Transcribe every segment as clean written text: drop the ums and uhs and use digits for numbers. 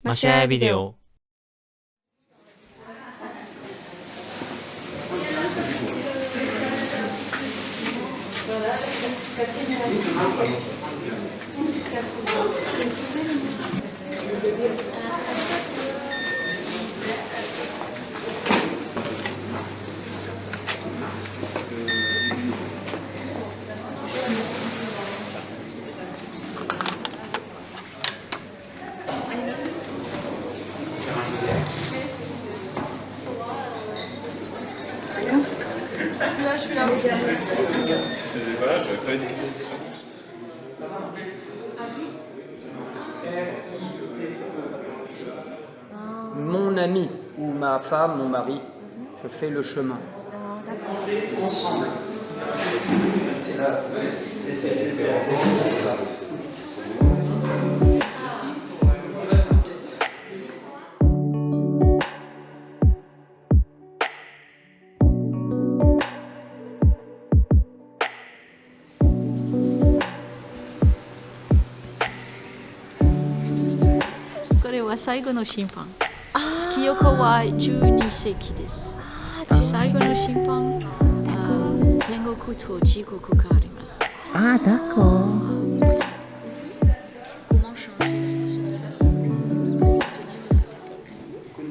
マシュアヤビデオ。Mon ami ou ma femme, mon mari, je fais le chemin. Ensemble. C'est là. C'est これは最後の審判。記憶は12世紀です。最後の審判、天国と地獄があります。Ah, d'accord. Comment changer la façon de faire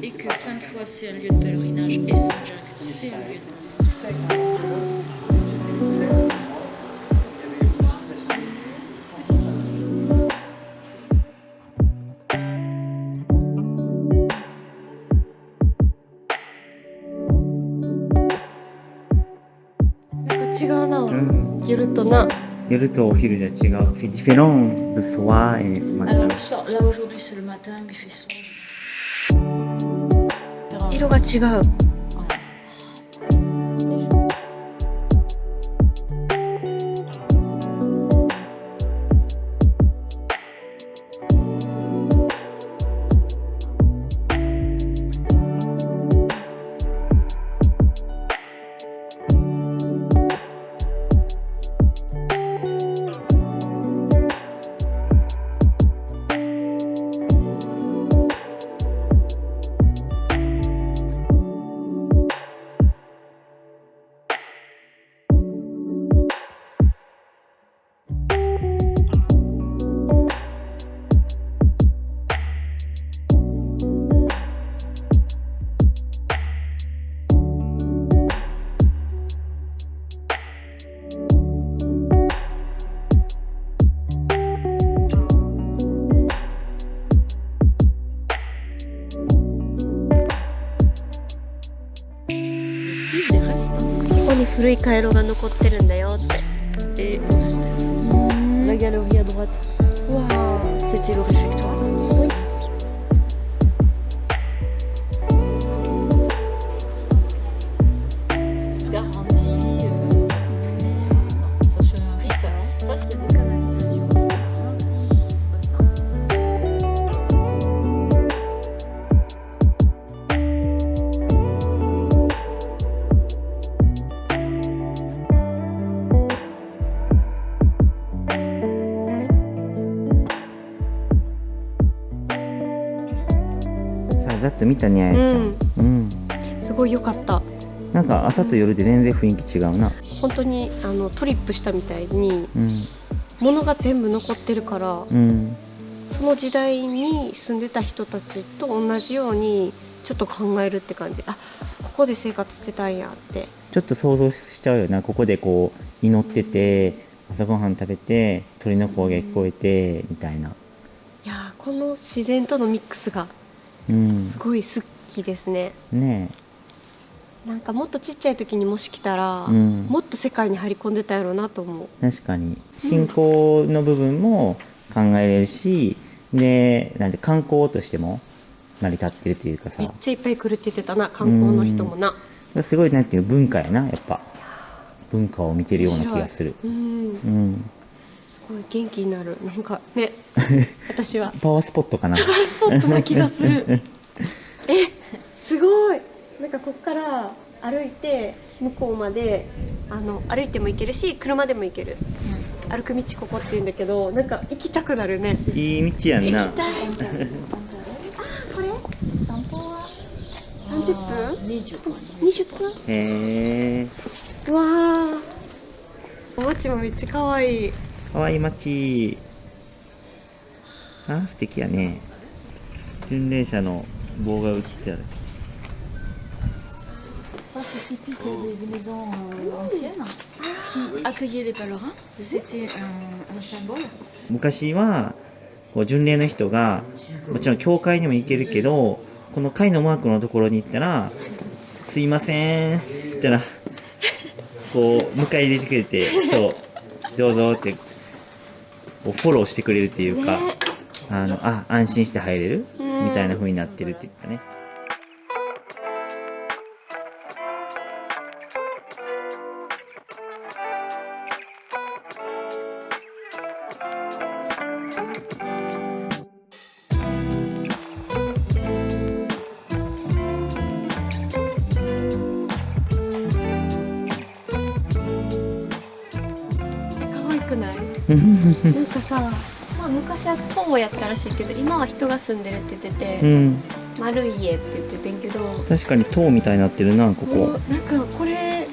et que Sainte-Foy c'est un lieu de pèlerinage et Saint-Jacques c'est un lieu de pèlerinage. 違うな、夜とな。夜とお昼じゃ違う。C'est différent le soir et le matin. Alors là aujourd'hui c'est le matin, mais il fait sombre. 色が違う。ここに古い回路が残ってるんだよって。Et on se stelle. La galerie à droite. Waouh, c'était le réfectoire. Oui. Garantie. Ça c'est un rite. Ça c'est des canalisations.さあざっと見たね、あやちゃん。うん。すごい良かった。なんか朝と夜で全然雰囲気違うな。本当にトリップしたみたいに、うん。物が全部残ってるから、うん。その時代に住んでた人たちと同じようにちょっと考えるって感じ。あ、ここで生活してたんやって。ちょっと想像しちゃうよな。ここでこう祈ってて、朝ごはん食べて、鳥の声が聞こえてみたいな。いやー、この自然とのミックスがうん。すごい好きですね。ねなんかもっとちっちゃい時にもし来たら、え。うん。もっと世界に張り込んでたやろうなと思う。確かに信仰の部分も考えれるし、でなんで観光としても成り立ってるというかさ、めっちゃいっぱい来るって言ってたな、観光の人もな。すごいなんていう文化やな、やっぱ文化を見てるような気がする。うん、うん、すごい元気になる。なんかね私はパワースポットかな。パワースポットな気がするすごい。なんかここから歩いて向こうまで歩いても行けるし車でも行ける、歩く道ここって言うんだけど、なんか行きたくなるね。いい道やんな。行きたいあ30分20分。 20分へえ、うわー、お街もめっちゃ可愛い。かわいい街。あ、素敵やね。巡礼者の棒が売ってある。Ça, c'est typique des maisons anciennes qui accueillaient les pèlerins. C'était un symbole. 昔はこう巡礼の人がもちろん教会にも行けるけど、この貝のマークのところに行ったら「すいません」って言ったらこう迎え入れてくれて「そうどうぞ」ってこうフォローしてくれるっていうか、ね、安心して入れるみたいな風になってるっていうかね。可愛くない？なんかさ、まあ、昔は塔やったらしいけど今は人が住んでるって言ってて、うん、丸い家って言っててんけど、確かに塔みたいになってるなここ。もうなんかこれ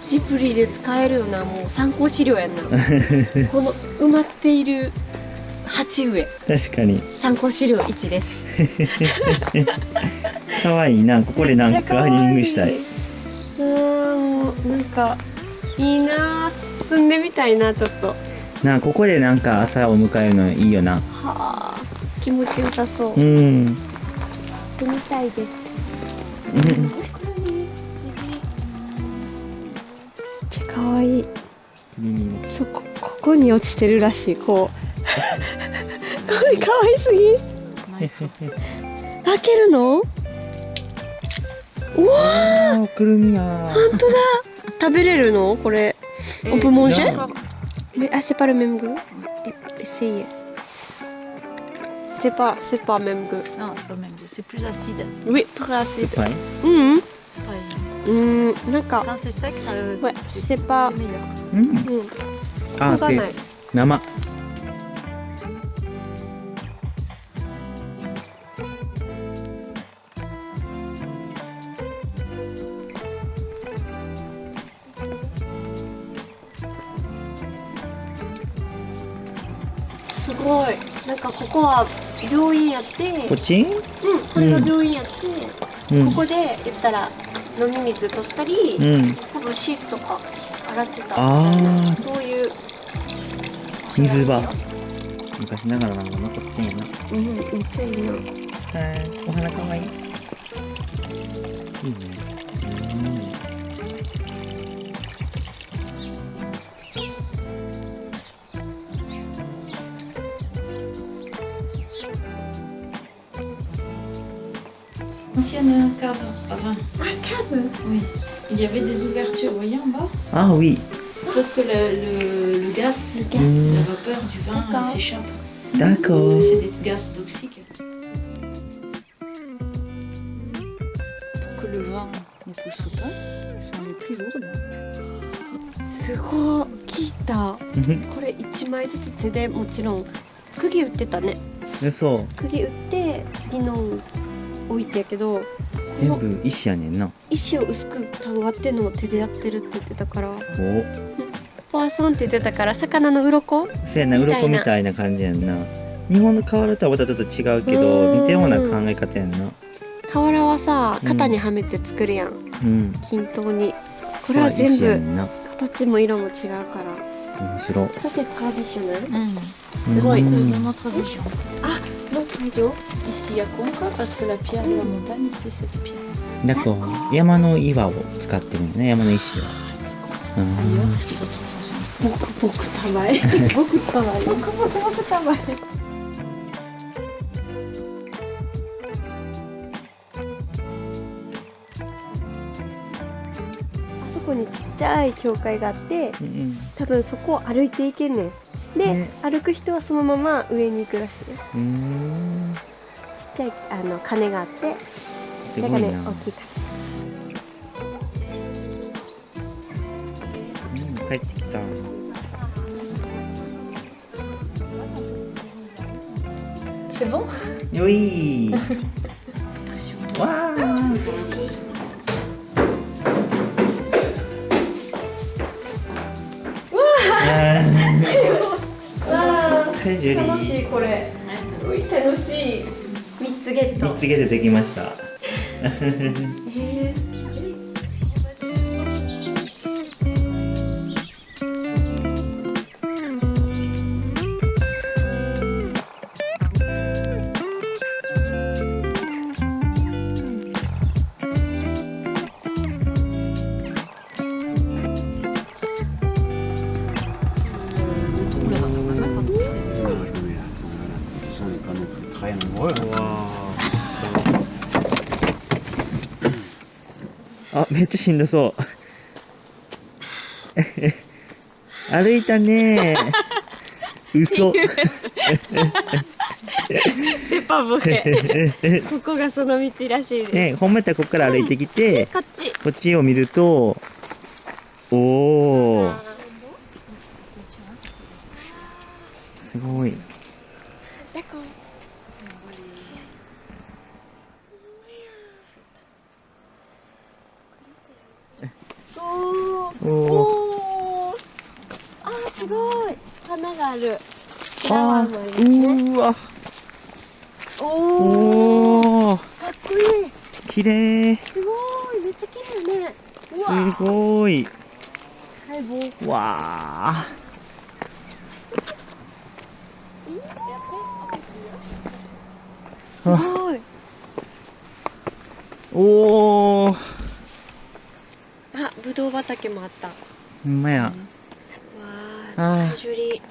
ジブリで使えるようなもう参考資料やんな。この埋まっている鉢植え、確かに参考資料1です。かわいいな。ここでなんかガーデニングしたい。なんかいいな、住んでみたいな。ちょっとなあ、ここでなんか朝を迎えるのいいよな。はあ、気持ちよさそう。うん。住みたいです。めっちゃ可愛い。そう、ここに落ちてるらしい。こうこれ可愛すぎ。開けるの？うわあ、くるみや。本当だ。食べれるのこれ？On peut manger? Mais ah, c'est pas le même goût. Essayez. C'est pas même goût. Non, c'est pas le même goût. C'est plus acide. Oui, plus acide. Ouais. Ouais. なんか Quand c'est sec, ça, ouais, c'est pas. meilleur. あ、ここがない。生。すごい。なんかここは病院やってこっち？これが病院やって、うん、ここで言ったら飲み水取ったり、うん、多分シーツとか洗ってた。ああ、そういう水場。昔ながらなんか残ってんやな。めっちゃいいな。お花かわいい。いいね。Ancienne cave à vin. Ah, cave? Oui. Il y avait des ouvertures, vous voyez en bas, Ah oui. pour que le gaz, la vapeur du vin s'échappe. D'accord. Parce que c'est des gaz toxiques. Pour que le vin ne pousse pas, sont les plus lourdes. すごい。聞いた。これ1枚ずつ手でもちろん釘打ってたね。そう。釘打って次の置いてやけど、全部石やねんな。石を薄く割ってんのも手でやってるって言ってたから。お。ポワソンって言ってたから魚の鱗？そうやな、鱗みたいな感じやんな。日本の瓦とはまたちょっと違うけど、似たような考え方やんな。瓦はさ、型にはめて作るやん。うん。均等に。これは全部な形も色も違うから。面白い。Ça c'est traditionnel. C'est vrai. de notre région. Ah, notre région. Ici à Conca, parce que la pierre de la montagne, c'est cette pierre. だから山の岩を使ってるんね、山の石を。Ailleurs, c'est d'autres façons. 僕たまえ。僕たまえ。僕たまえ。あそこにちっちゃい教会があって、多分そこを歩いていけんねん。で、歩く人はそのまま上に行くらしい。ちっちゃい鐘があって、ちっちゃい鐘、大きい鐘。帰ってきた。C'est bon? Oui. わー。très joli。楽しいこれ。楽しい。3つゲット。3つゲットできました。あ、めっちゃしんどそう。歩いたね。嘘。セパボケ。ここがその道らしいです。ね、ほんまやったらここから歩いてきて、こっち。こっちを見ると、おお。すごい。おお。あ、すごい。花がある。フラワーもありますね。うわ。おおお。かっこいい。綺麗。すごい。めっちゃ綺麗ね。うわ。すごい。解剖。わあ。すごい。おお。あ、ぶどう畑もあった。ほんまや。わあ、ジュリ。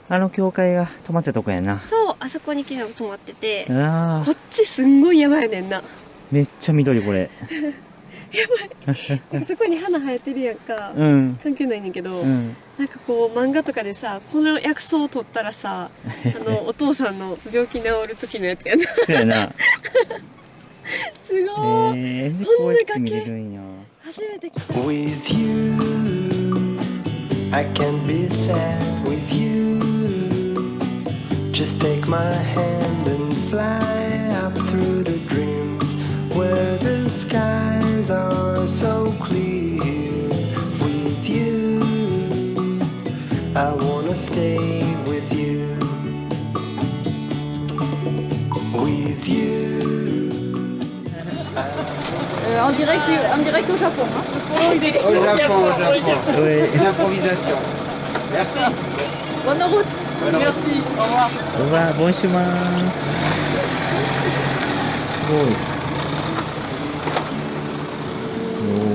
あの教会が止まってたとこやな。そう、あそこに木が止まってて。あこっちすんごい山やねんな。めっちゃ緑これ。あそこに花生えてるやんか。うん。関係ないねんけど、うん。なんかこう漫画とかでさ、この薬草を取ったらさ、お父さんの病気治る時のやつやな。そうやな。すごい。でこうやって見れるんや。初めて来た。With you, I can be sad with you. Just take my hand and fly up through the dreams where the skies are so clear. With you, I wanna stay with you. With you. En direct au Japon. Hein. Au Japon. Ouais. L'improvisation. Merci. Bonne route. Merci. Au revoir. うわ、ボンシュマン。すごい。おお。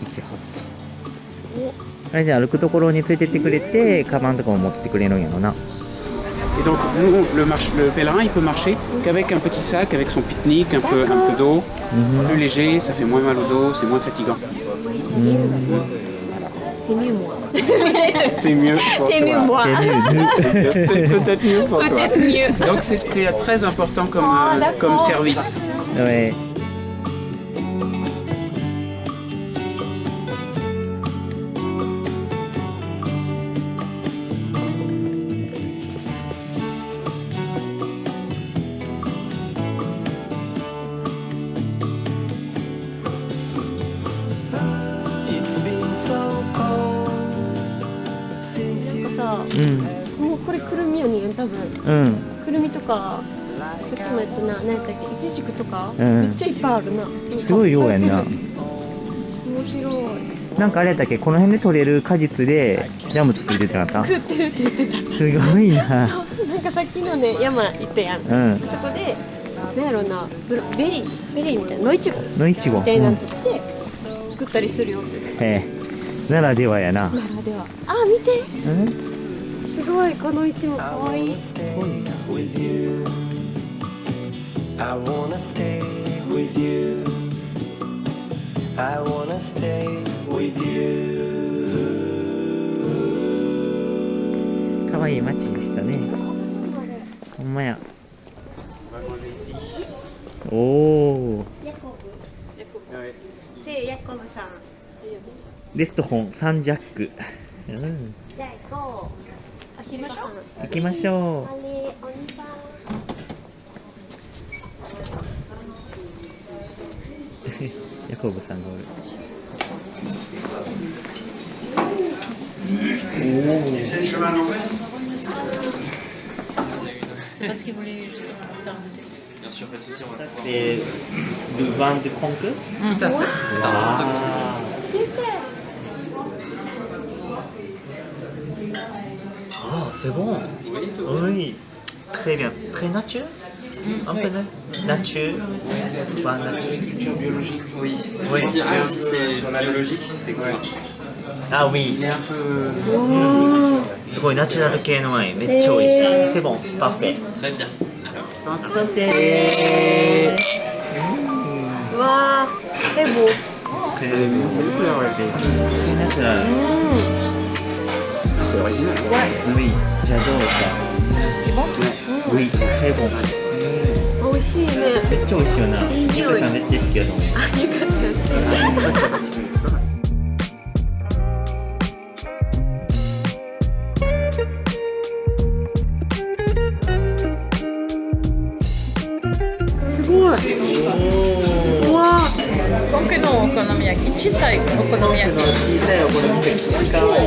息張った。あれで歩くところに連れてってくれて、カバンとかも持ってくれるんやろな。Et donc, nous, le pèlerin, il peut marcher qu'avec un petit sac, avec son pique-nique, un peu d'eau, plus léger, ça fait moins mal au dos, c'est moins fatigant. C'est mieux moi. C'est mieux pour C'est mieux toi. moi. C'est peut-être mieux pour toi. Peut-être mieux. Donc, c'est très important comme service. Ouais. It's been so cold since you さ、もうこれくるみやねん多分。うん。くるみとか、さっきもやったな、何やったっけ、いちじくとか、うんめっちゃいっぱいあるな。すごい量やんな。面白い。なんかあれやったっけ、この辺で取れる果実でジャム作ってなかった。食ってるって言ってた。すごいな。なんかさっきのね、山行ったやん。うん。そこで、なんやろな、ベリーみたいな、野いちごのいちご。みたいなのとって作ったりするよ。ならではやな。ならでは。あ、見て。うん。すごい、このいちごかわいい。 stay with you. I wanna stay with you. I wanna stay with you. 可愛い街でしたね。ほんまや。おお。せいやこぶさん。レストホンサンジャック。うん。じゃあ行こう。お昼ご飯。行きましょあれ、おにばん。コブさんがおる。C'est parce qu'ils voulaient justement faire goûter. C'est le vin de Conque. Tout à fait. C'est un vin de Ah, c'est bon. Oui, très bien. Très nature. Un peu nature. Pas nature. Culture biologique. Oui. Oui. Ah, si c'est biologique, effectivement. Ah oui. Il est un peu. すごいナチュラル系のワイン、めっちゃ美味しい。セボン、パフェ。 Très bien. Alors, サンテうわーセボC'est une couleur, ouais. ー。ナチュラル。 C'est original. Oui, j'adore ça. Oui, très bon. 美味しいね。めっちゃ美味しいよな。いい匂いゆかちゃんめっちゃ好きやと思う。あ、ゆかちゃん。すごい。うわー。今回のお好み焼き、小さいお好み焼き。小さいお好み焼き。かわいい。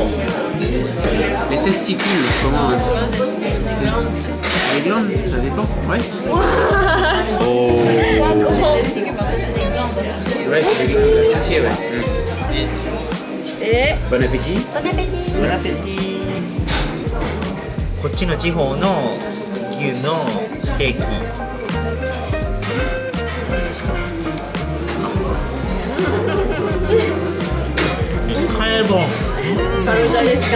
Les testicules, comment c'est les glandes, ça dépend. Ouais. C'est des glandes associées. Ouais, c'est des glandes associées, ouais. Et Bon appétit. ボナペティ。こっちの地方の牛のステーキ。カレーボン。食べたいですか。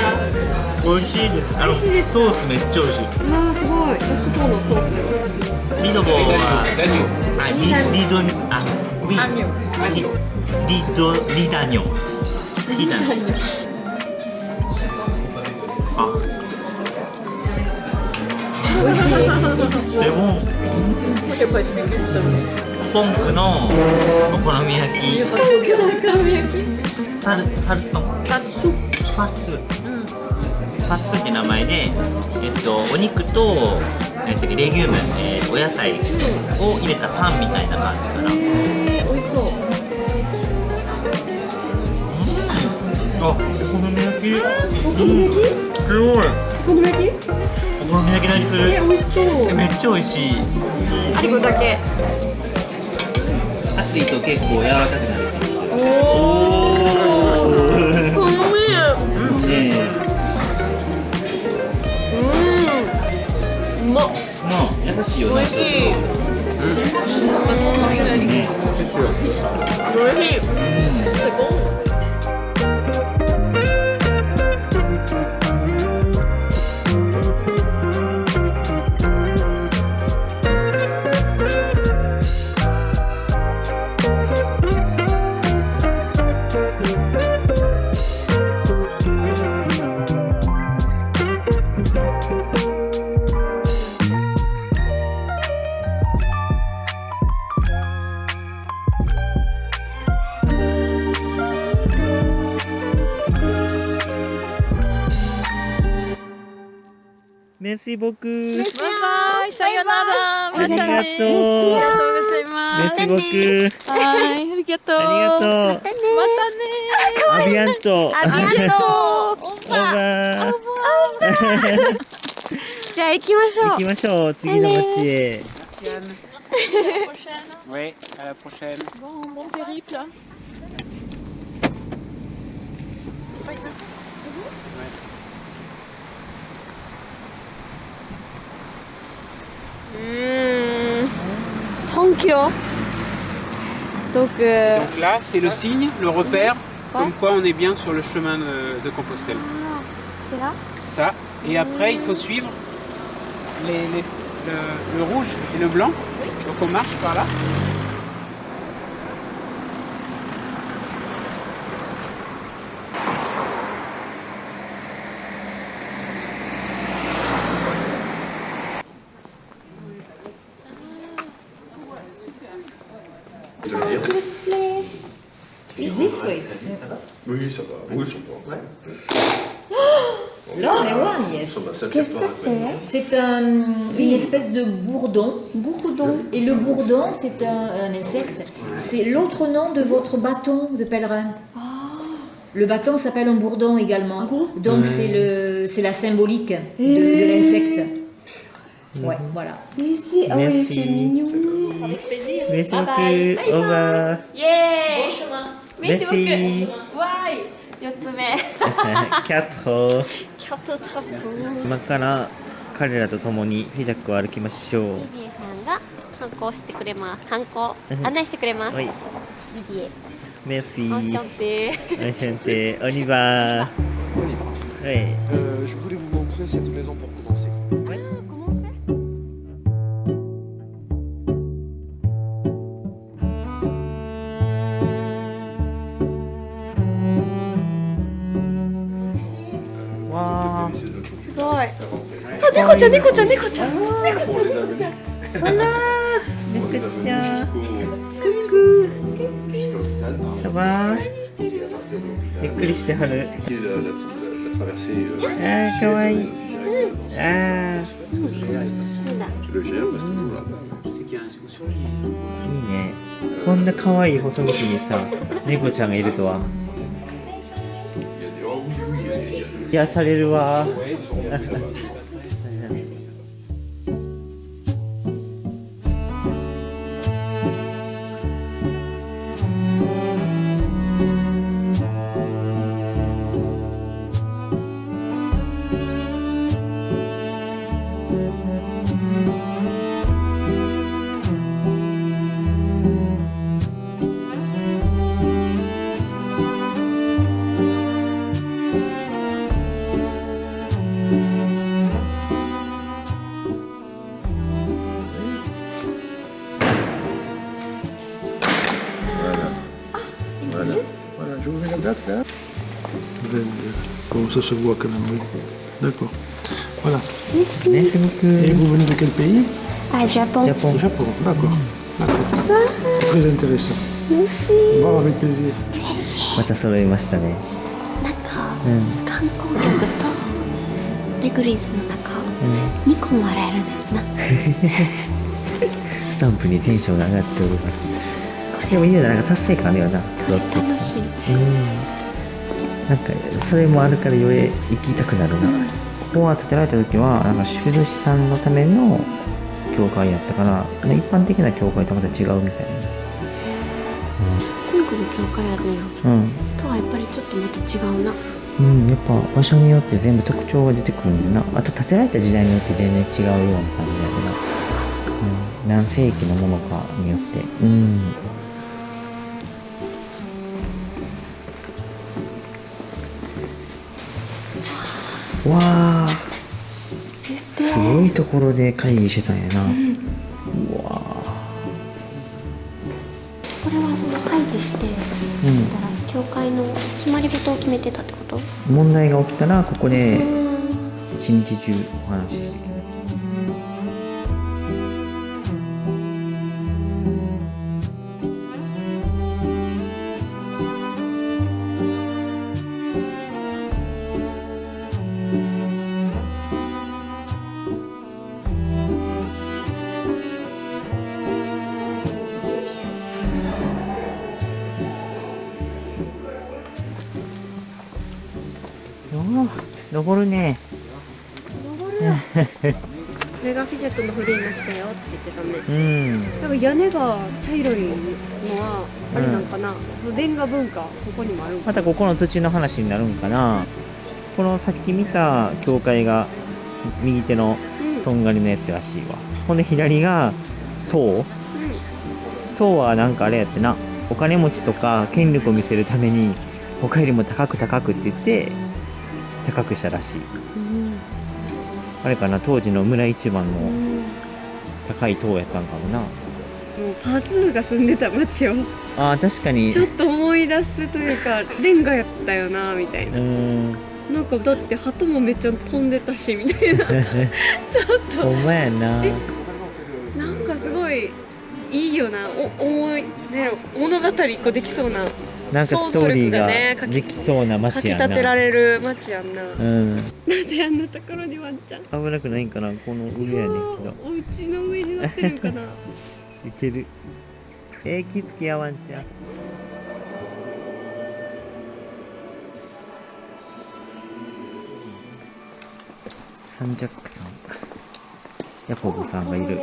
美味しいです。ソースめっちゃ美味しい。うわーすごい。どこのソース。リドボは D'agneau. あリドあリリダニョリダニョあ美味しい。でも je sais pas expliquer ça. ポンクのお好み焼きお好み焼き。サルソンファスって名前で、お肉と、レギューム、お野菜を入れたパンみたいな感じかな。美味しそう。あ、お好み焼き。お好み焼き？すごい。お好み焼き？お好み焼き何する？美味しそう。めっちゃ美味しい。ありこだけ。熱いと結構柔らかくなる。おー。好み。ねえ。うまっ。まあ優しいよね。De toute façon, on mange la ligne. C'est sûr. おいしい。C'est bon. Merci beaucoup. Bye bye, sayonara. ありがとう。ありがとうございます。 Merci beaucoup. はい、ありがとう。ありがとう。またね。アビアント。ありがとう。オーバー。じゃあ行きましょう。行きましょう。次の街へ。 Oui, à la prochaine. Bon périple. Tranquilo. Donc, Donc là, c'est le signe, le repère, comme quoi on est bien sur le chemin de Compostelle. c'est là. Ça. Et après, il faut suivre le rouge et le blanc. Donc on marche par là. Oui, ça va. Oui, ça va. Là, mais yes. Qu'est-ce que c'est? C'est une espèce de bourdon. Bourdon. Et le bourdon, c'est un insecte. C'est l'autre nom de votre bâton de pèlerin. Le bâton s'appelle un bourdon également. Donc c'est la symbolique de l'insecte. Ouais, voilà. Merci. Ah oui, c'est Merci. mignon. Avec plaisir. Merci Bye bye. beaucoup. Au revoir.イエーイ Bon chemin. Merci beaucoup. Merci. わーい。4つ目。キャット。キャットトラップ。今から彼らと共にフィジャックを歩きましょう。リディエさんが観光してくれます。観光案内してくれます。はい。リディエ。Merci. オンションテー。 Enchanté. On y va. On y va. Ouais. Je voulais vous montrer cette maison pour commencer. Ah, comment c'est? Waouh. すごい。あ、猫ちゃん、猫ちゃん、猫ちゃん。猫ちゃん。Neko-chan. Ça va? ゆっくりしてはる。あー、かわいい。あー。いいね。こんな可愛い細道にさ、猫ちゃんがいるとは。癒されるわ。Voilà, je vous mets la date là. Bon, ça se voit quand même, oui. D'accord. Voilà. Merci. Merci beaucoup. Et vous venez de quel pays? Ah, Japon. Japon. Au Japon, d'accord. D'accord. C'est très intéressant. Merci. Bon, avec plaisir. また揃いましたね。なんか、うん。観光客とレグリースの中、2個も笑えるんだよな。スタンプにテンションが上がっております。でもいいよな、なんか達成感あるよな。これ楽しい。なんかそれもあるから余計行きたくなるな。ここは建てられた時はなんか修道士さんのための教会やったから、一般的な教会とまた違うみたいピンクの教会あるのよ。な。とはやっぱりちょっとまた違うな。やっぱ場所によって全部特徴が出てくるんだな。あと建てられた時代によって全然違うような感じだよな。何世紀のものかによって。わあ、すごいところで会議してたんやな。うわあ。これはその会議して、だから教会の決まり事を決めてたってこと？問題が起きたらここで一日中お話ししてきます。登るね。登る。これがフィジャックのフリーになったよって言ってたね。なんか屋根が茶色いのはあれなんかな。レンガ文化ここにもあるんか。またここの土の話になるんかな。このさっき見た教会が右手のとんがりのやつらしいわ。ほんで左が塔。塔はなんかあれやってな。お金持ちとか権力を見せるために他よりも高く高くって言って高くしたらしい。あれかな、当時の村一番の高い塔やったんかもな。もうパズーが住んでた町をああ、確かにちょっと思い出すというか、レンガやったよなみたいな。なんかだって鳩もめっちゃ飛んでたしみたいなちょっとほんまやな。なんかすごいいいよな。思いね、物語一個できそうななんかストーリーができそうなかき街やな。立てられる街やんな。うん。なぜあんなところにワンちゃん。危なくないんかな、この上やねんけど。お家の上に乗ってるんかな。いける。気付けやワンちゃん。サンジャックさん。ヤコブさんがいる。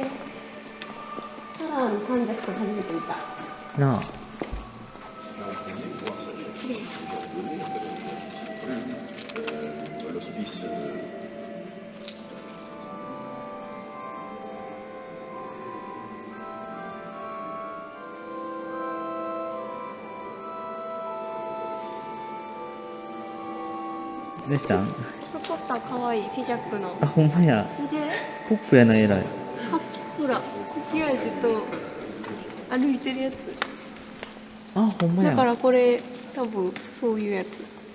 サラのサンジャックさん初めて見た。なあ。どうしたん？ポスターかわいい、フィジャックの。あ、ほんまや。見て、ポップやな、えらい。ほら、父親父と歩いてるやつ。あ、ほんまや。だからこれ、多分そういうやつ。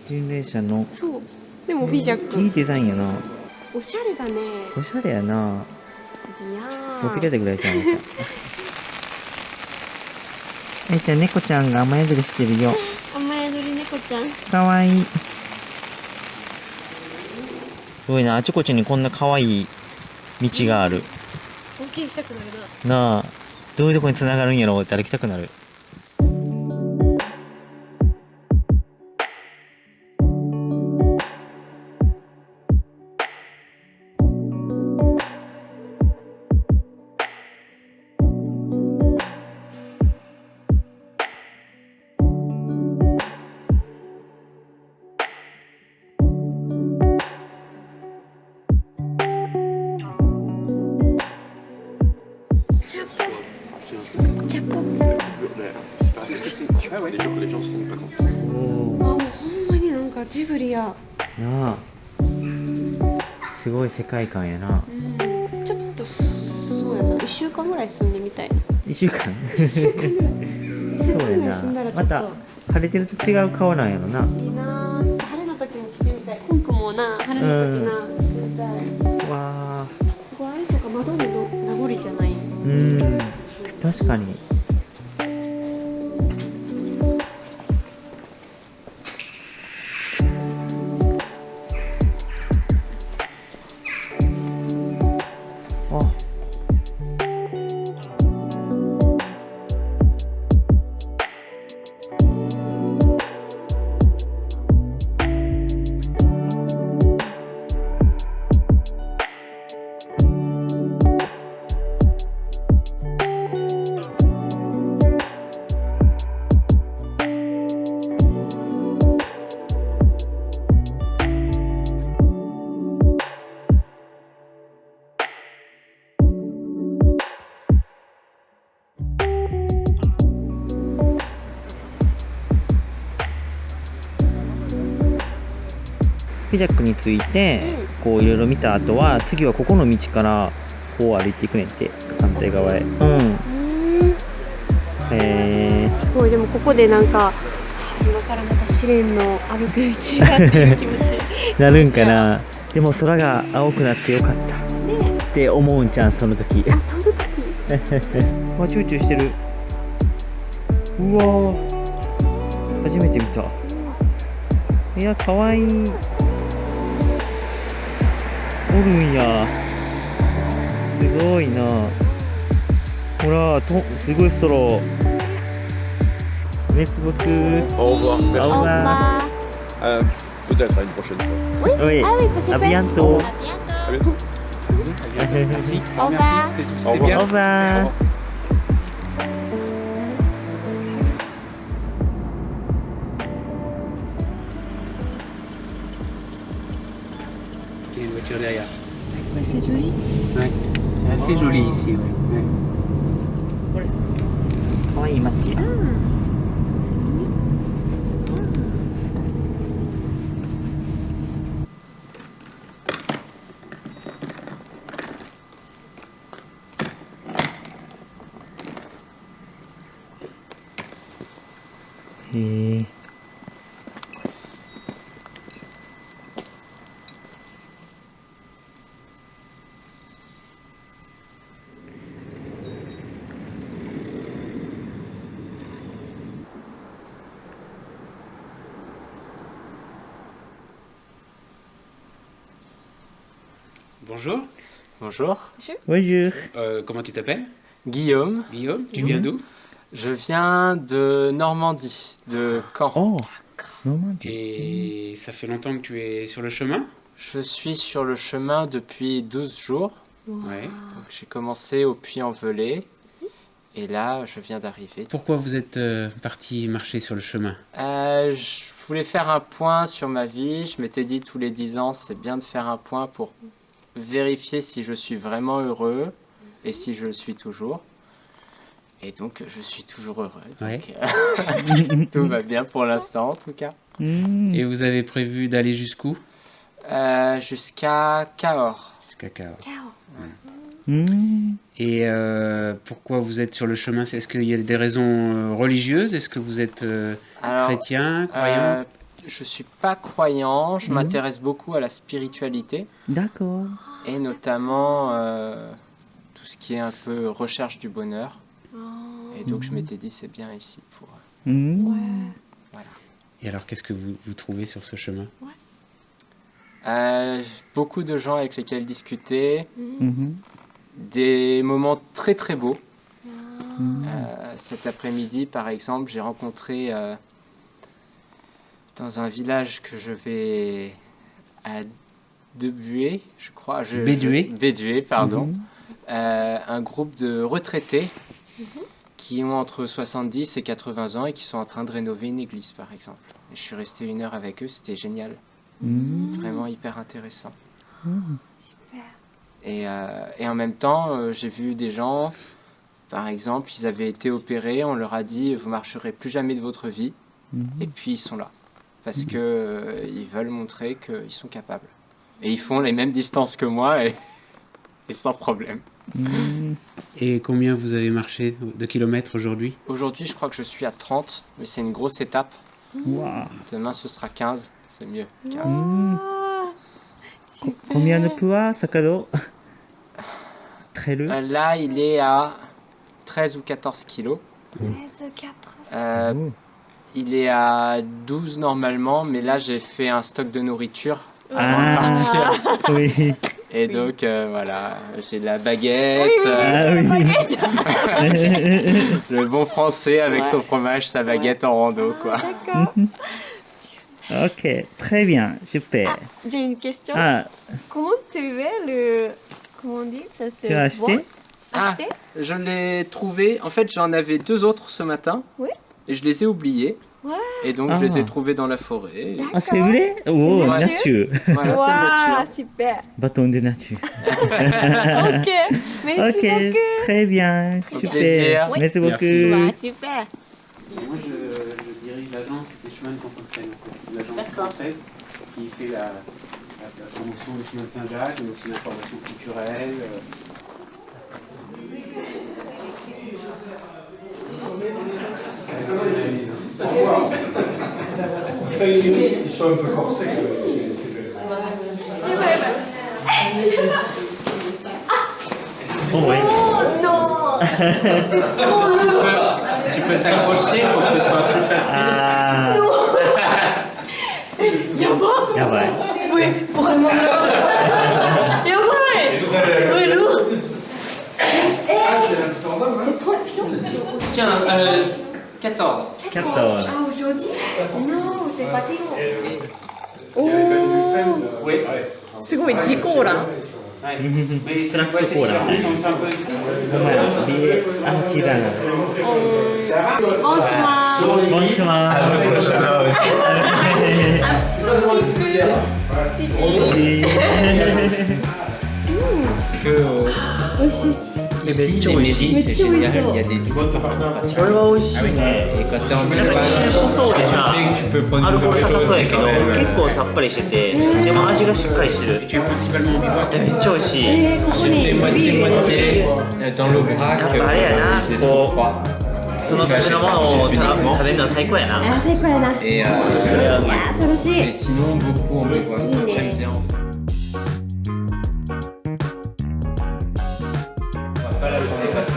巡礼者の。そう。でもフィジャック。いいデザインやな。おしゃれだね。おしゃれやな。いやー。持ってきてくれちゃん。えいちゃん、猫ちゃんが雨宿りしてるよ。雨宿り猫ちゃん。かわいい。すごいな、あちこちにこんなかわいい道がある。冒険したくなるな。なあ、どういうとこに繋がるんやろうって歩きたくなる。ジブリや。なあ、すごい世界観やな。ちょっとそうやな。1週間ぐらい住んでみたい。1週間そうやな。また晴れてると違う顔なんやろな。いいな。晴れの時も来てみたい。コンクもな、晴れの時な、みたい。わあ。ここあれとか窓の名残じゃない。確かに。フィジャックについてこういろいろ見た後は、次はここの道からこう歩いていくねんって、反対側へ。すごい。でもここでなんか今からまた試練の歩く道がっていう気持ちなるんかな。でも空が青くなってよかったって思うんちゃん、その時。あ、その時わ、チューチューしてる。うわー、初めて見た。いや、かわいい。おるんや。すごいな。ほら、すごいストロー。メスボク。Au revoir. Au revoir. Peut-être à une prochaine fois. Oui. Ah oui, prochaine À fois. bientôt. À bientôt. Merci. Au revoir. C'était Au revoir. bien. Au revoir. Il y a une voiture derrière. Ouais, c'est joli. Ouais. C'est assez joli ici. Ouais. かわいい街。へえ。Bonjour. Bonjour, Bonjour. Comment tu t'appelles? Guillaume. Guillaume, tu viens d'où? Je viens de Normandie, de Caen. Oh, Normandie. Et ça fait longtemps que tu es sur le chemin? Je suis sur le chemin depuis 12 jours. Ouais. Donc, j'ai commencé au Puy-en-Velay et là, je viens d'arriver. Pourquoi vous êtes parti marcher sur le chemin? Je voulais faire un point sur ma vie. Je m'étais dit tous les 10 ans, c'est bien de faire un point pour vérifier si je suis vraiment heureux et si je le suis toujours. Et donc, je suis toujours heureux. Donc, tout va bien pour l'instant, en tout cas. Et vous avez prévu d'aller jusqu'où? Jusqu'à Cahors. Jusqu'à Cahors. Mm. Et pourquoi vous êtes sur le chemin? Est-ce qu'il y a des raisons religieuses? Est-ce que vous êtes Alors, chrétien, croyant? je suis pas croyant, je m'intéresse beaucoup à la spiritualité D'accord. et notamment tout ce qui est un peu recherche du bonheur. Et donc je m'étais dit c'est bien ici pour... Mm. Voilà. Et alors, qu'est-ce que vous trouvez sur ce chemin? Beaucoup de gens avec lesquels discuter, Mhm. des moments très très beaux. Cet après-midi, par exemple, j'ai rencontré dans un village que je vais à Debué, je crois. Bédué. Bédué, pardon. Mhm. Un groupe de retraités qui ont entre 70 et 80 ans et qui sont en train de rénover une église, par exemple. Et je suis resté 1 heure avec eux, c'était génial. Mm. Vraiment hyper intéressant. Et en même temps, j'ai vu des gens, par exemple, ils avaient été opérés, on leur a dit vous marcherez plus jamais de votre vie, et puis ils sont là parce que ils veulent montrer qu'ils sont capables. Et ils font les mêmes distances que moi et sans problème. Mm. Et combien vous avez marché de kilomètres aujourd'hui? Aujourd'hui, je crois que je suis à 30, mais c'est une grosse étape. Wow. Demain, ce sera 15, c'est mieux. 15. Mm. Combien de poids, Sakado? Très le. Là, il est à 13 ou 14 kilos. Il est à 12 normalement, mais là j'ai fait un stock de nourriture avant de partir. Oui. Et donc voilà, j'ai la baguette, Ah oui. le bon français avec son fromage, sa baguette en rando quoi. Ok, très bien, super. J'ai une question. Ah, Comment tu veux le... Comment on dit ça? tu as acheté? Ah, je l'ai trouvé, en fait j'en avais 2 autres ce matin, Oui. et je les ai oubliés. Ouais. Et donc Ah. je les ai trouvés dans la forêt. Ah, c'est vrai? Oh, Ouais. nature. Voilà, c'est Waouh, nature. super. Bâton de nature. Ok, merci Ok, beaucoup. très bien, Au super. plaisir. Merci Merci. beaucoup. Waouh, super. Moi, je dirige l'agence des chemins de Compostelle, l'agence française qui fait la promotion des chemins de Saint-Jacques, mais aussi l'information culturelle. Ils sont un peu corsés. Oh, ouais. Tu peux t'accrocher pour que ce soit plus facile. Ah. Yabai. Oui, vraiment. Oui, lourd. C'est 30 kilos. 14. 14. Aujourd'hui? Non, c'est fatigant. Oui. すごい事故ら。 Mais c'est la ouais, c'est cola. différent, ils sont un peu... Voilà. Et Archidana. Bonsoir. Bonsoir. Ici, les mairies, c'est génial, il y a des douches partout. これは美味しいね。 Et quand t'es en なんか Éloigne, 中古そうでさ、 tu sais que tu peux prendre アルコール une 高 chose そうや et け quand ど、 même. 結構さっぱりしてて、でも味がしっかりしてる。 Tu es principalement en bivouac. めっちゃ美味しい。 J'ai fait moitié-moitié dans l'Aubrac, やっぱあれやな、 il faisait こ trop froid. う、その土地のものを食べるの最高やな。 あ、最高やな。 Et, これはうまい。 楽し et い。 sinon, beaucoup en bivouac. J'aime bien en fait. On va pas la journée passer.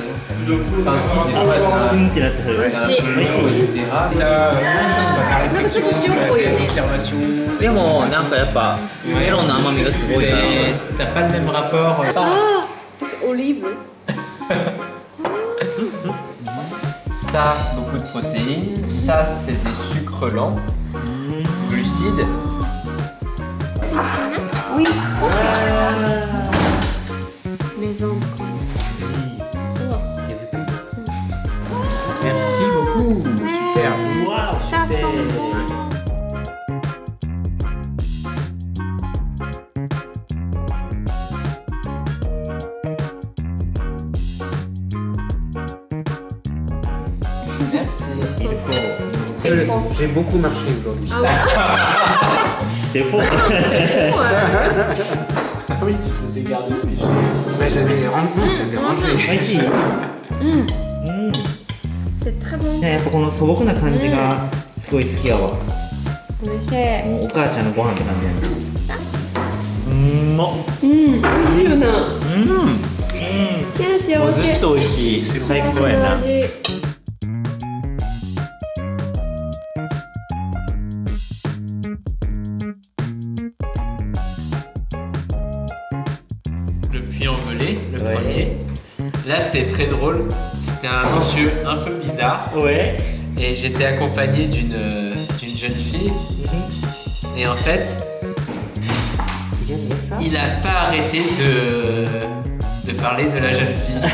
Enfin, si, des fois, ça- ツンってなってはる。美味しい。美味しい。 etc. T'as plein de choses, la réflexion, Réflexion, l'observation. でもなんかやっぱメロンの甘みがすごいな。 C'est- T'as pas le même rapport. Ah, c'est olive. Ça, beaucoup de protéines. Ça, c'est des sucres lents, glucides. Oui. Maison. Merci beaucoup. Super. Waouh, Ça super. sent bon. Merci. J'ai beaucoup marché aujourd'hui. C'est faux. Ah oui, tu te fais garder le péché. Ouais, j'avais rangé. 美味しい。うん。 C'est très bon. ね、やっぱこの素朴な感じがすごい好きやわ。美味しい。もうお母ちゃんのご飯って感じやね。うんまっ。美味しいよな。うん。いや、幸せ。もうずっと美味しい。最高やな。 Le puits envelé, le Ouais. premier. Là, c'est très drôle. C'était un monsieur un peu bizarre. Ouais. Et j'étais accompagné d'une jeune fille. Et en fait, il n'a pas arrêté de parler de la jeune fille.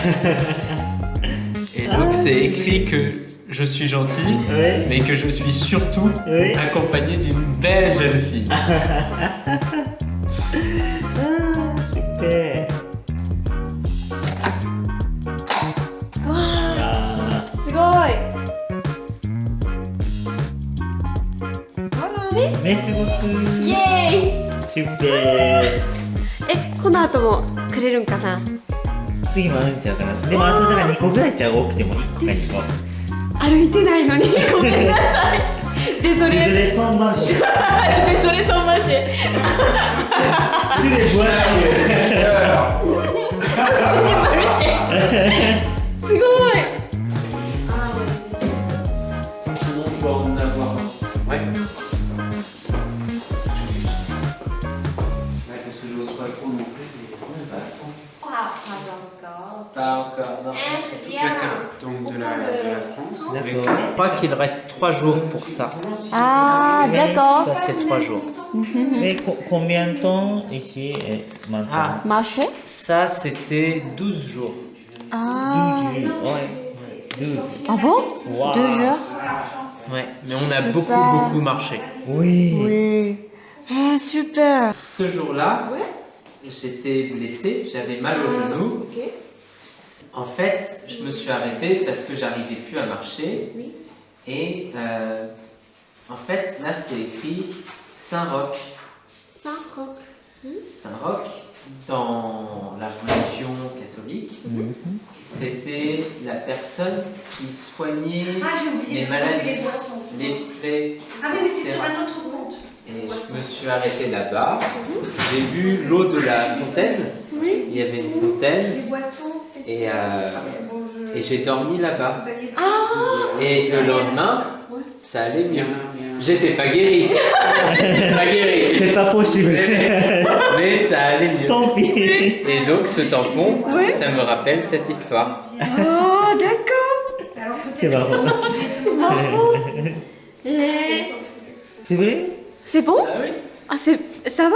Et donc, c'est écrit que je suis gentil, Ouais. mais que je suis surtout Ouais. accompagné d'une belle jeune fille. Super. すごい。Merci beaucoup. イエーイ。 Super. この後もくれるんかな。次もあるんちゃうかな。でもあとだから2個ぐらいちゃう、多くても1個か2個。歩いてないのにごめんなさい。でそいずれれ3番手。でそれそんばし。いずれ分厚すごい。 Sinon, je dois en avoir un. Ouais. Ouais, parce que je n'ose pas trop non plus. Mais Pas encore, non. toute la carte donc, de la France. Je crois qu'il reste 3 jours pour ça. Ah, d'accord. Ça, c'est 3 jours. Mais combien de temps ici et maintenant? Ah, Marché? ça, c'était 12 jours. Ah. 12 jours. Ouais. 12. Ah bon? Wow. 2 heures? Ouais, mais on a Super. beaucoup marché. Oui. Oui. Ah, super. Ce jour-là, j'étais blessé, j'avais mal au genou. Ok. En fait, je me suis arrêté parce que j'arrivais plus à marcher. Oui. Et en fait, là, c'est écrit Saint-Roch. Saint-Roch. Saint-Roch, dans la religion catholique, c'était la personne qui soignait les maladies, les plaies. Ah oui, mais c'est etc. sur un autre compte. Et je me suis arrêté là-bas. J'ai bu l'eau de la fontaine. Il y avait une fontaine. Les boissons, c'est. Et, Bon, et j'ai dormi là-bas. Vous aviez- Et le lendemain, ça allait Il y mieux. en a rien. J'étais pas guéri. J'étais pas guéri. C'est pas possible. Mais ça allait mieux. Tant pis. Et donc ce tampon, ça me rappelle cette histoire. Oh, d'accord. Alors C'est peut-être. marrant. C'est vrai? C'est bon? Ah oui, Ah, ça va?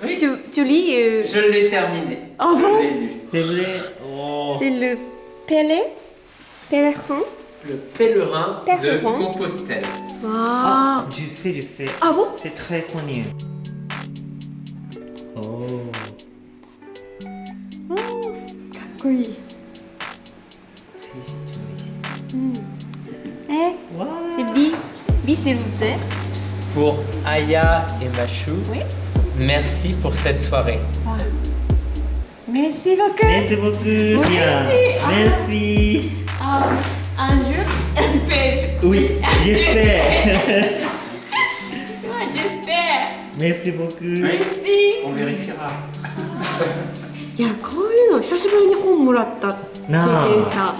oui. Tu lis Je l'ai terminé. Ah Je bon? l'ai lu. C'est vrai? Oh. C'est le pèlerin. Le pèlerin de Pèlerin. Compostelle. Ah. Je sais. Ah bon? C'est très connu. Oh. かっこいい。C'est B s'il vous plaît. Pour Aya et Machou, Oui. merci pour cette soirée. Merci beaucoup. Merci beaucoup. Bien. Merci. Un jour, un pêche. Oui, j'espère. J'espère. Merci beaucoup. Merci. On vérifiera. いや、こういうの久しぶりに本もらった経なあ験した。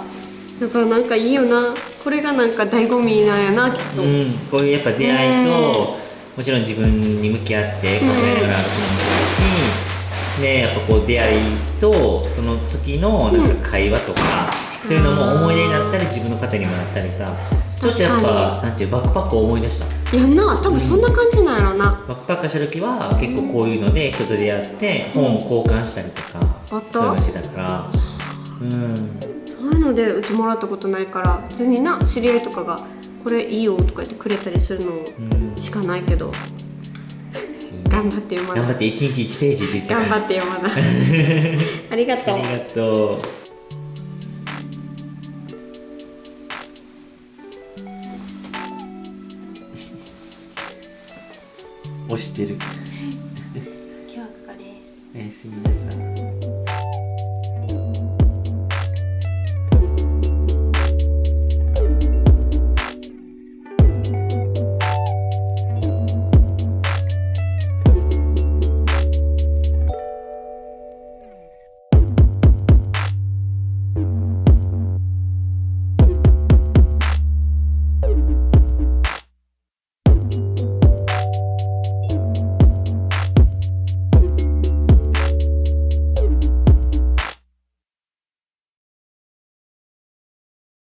だからなんかいいよな。これがなんか醍醐味なんやなきっと。うん、こういうやっぱ出会いと、もちろん自分に向き合って考えながら歩くのもそうだし、でやっぱこう出会いとその時のなんか会話とか、そういうのも思い出になったり自分の肩にもなったりさ、ちょっとやっぱなんていうバックパックを思い出した。やんな、多分そんな感じなんやろな。バックパックした時は結構こういうので人と出会って本を交換したりとか、あったそういうのしてたから、そういうのでうちもらったことないから、普通にな知り合いとかがこれいいよとか言ってくれたりするのしかないけど、頑張って読まな。頑張って1日1ページって言ってた。頑張って読まな。ありがとう。ありがとう。押してる。